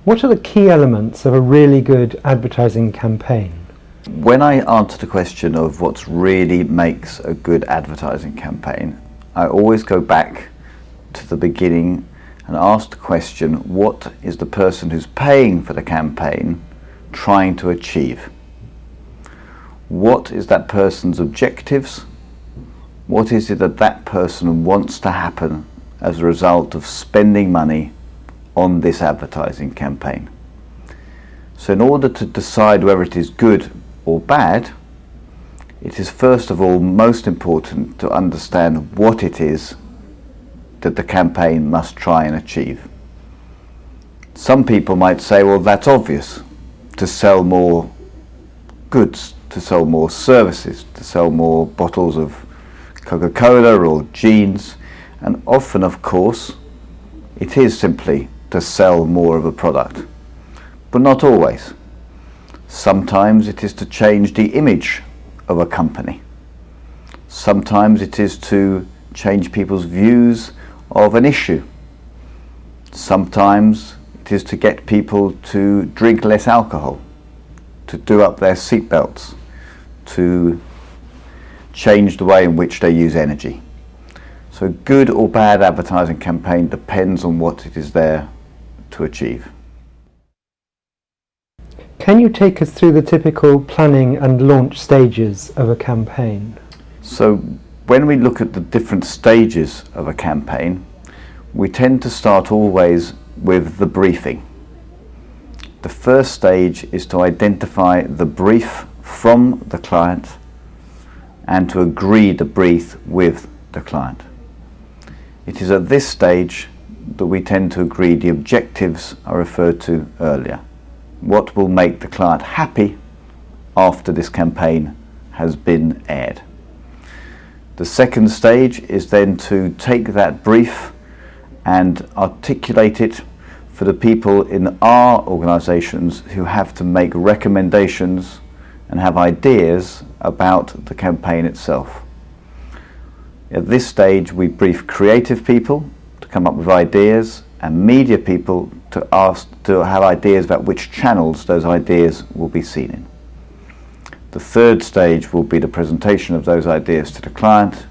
What are the key elements of a really good advertising campaign? When I answer the question of what really makes a good advertising campaign, I always go back to the beginning and ask the question, what is the person who's paying for the campaign trying to achieve? What is that person's objectives? What is it that that person wants to happen as a result of spending money on this advertising campaign? So in order to decide whether it is good or bad, it is first of all most important to understand what it is that the campaign must try and achieve. Some people might say, well, that's obvious, to sell more goods, to sell more services, to sell more bottles of Coca-Cola or jeans, and often, of course, it is simply to sell more of a product, but not always. Sometimes it is to change the image of a company. Sometimes it is to change people's views of an issue. Sometimes it is to get people to drink less alcohol, to do up their seatbelts, to change the way in which they use energy. So a good or bad advertising campaign depends on what it is there to achieve. Can you take us through the typical planning and launch stages of a campaign? So when we look at the different stages of a campaign, we tend to start always with the briefing. The first stage is to identify the brief from the client and to agree the brief with the client. It is at this stage that we tend to agree the objectives I referred to earlier. What will make the client happy after this campaign has been aired. The second stage is then to take that brief and articulate it for the people in our organisations who have to make recommendations and have ideas about the campaign itself. At this stage we brief creative people to come up with ideas and media people to have ideas about which channels those ideas will be seen in. The third stage will be the presentation of those ideas to the client.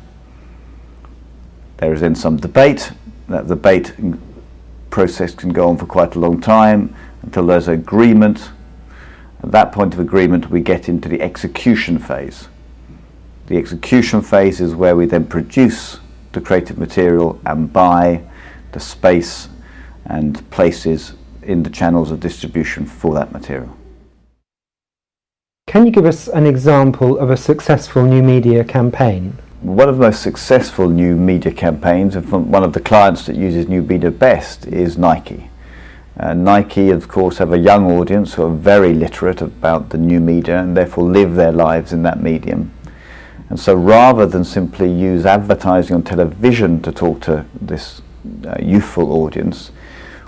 There is then some debate. That debate process can go on for quite a long time until there's agreement. At that point of agreement we get into the execution phase. The execution phase is where we then produce the creative material and buy the space and places in the channels of distribution for that material. Can you give us an example of a successful new media campaign? One of the most successful new media campaigns, and from one of the clients that uses new media best, is Nike. Nike, of course, have a young audience who are very literate about the new media and therefore live their lives in that medium. And so rather than simply use advertising on television to talk to this youthful audience,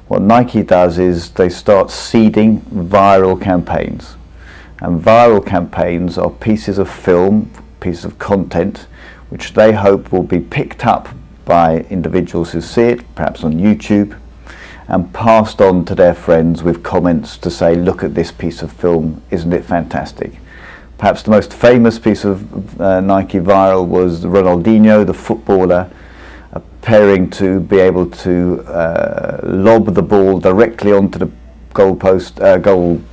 what Nike does is they start seeding viral campaigns. And viral campaigns are pieces of film, pieces of content, which they hope will be picked up by individuals who see it, perhaps on YouTube, and passed on to their friends with comments to say, look at this piece of film, isn't it fantastic? Perhaps the most famous piece of Nike viral was Ronaldinho, the footballer, appearing to be able to lob the ball directly onto the goal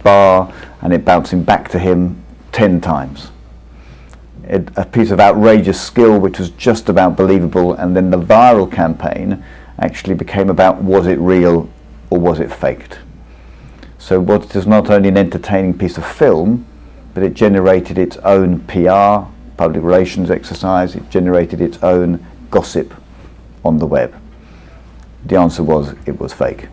bar and it bouncing back to him 10 times. A piece of outrageous skill which was just about believable, and then the viral campaign actually became about, was it real or was it faked? So what is not only an entertaining piece of film, but it generated its own PR, public relations exercise, it generated its own gossip on the web. The answer was, it was fake.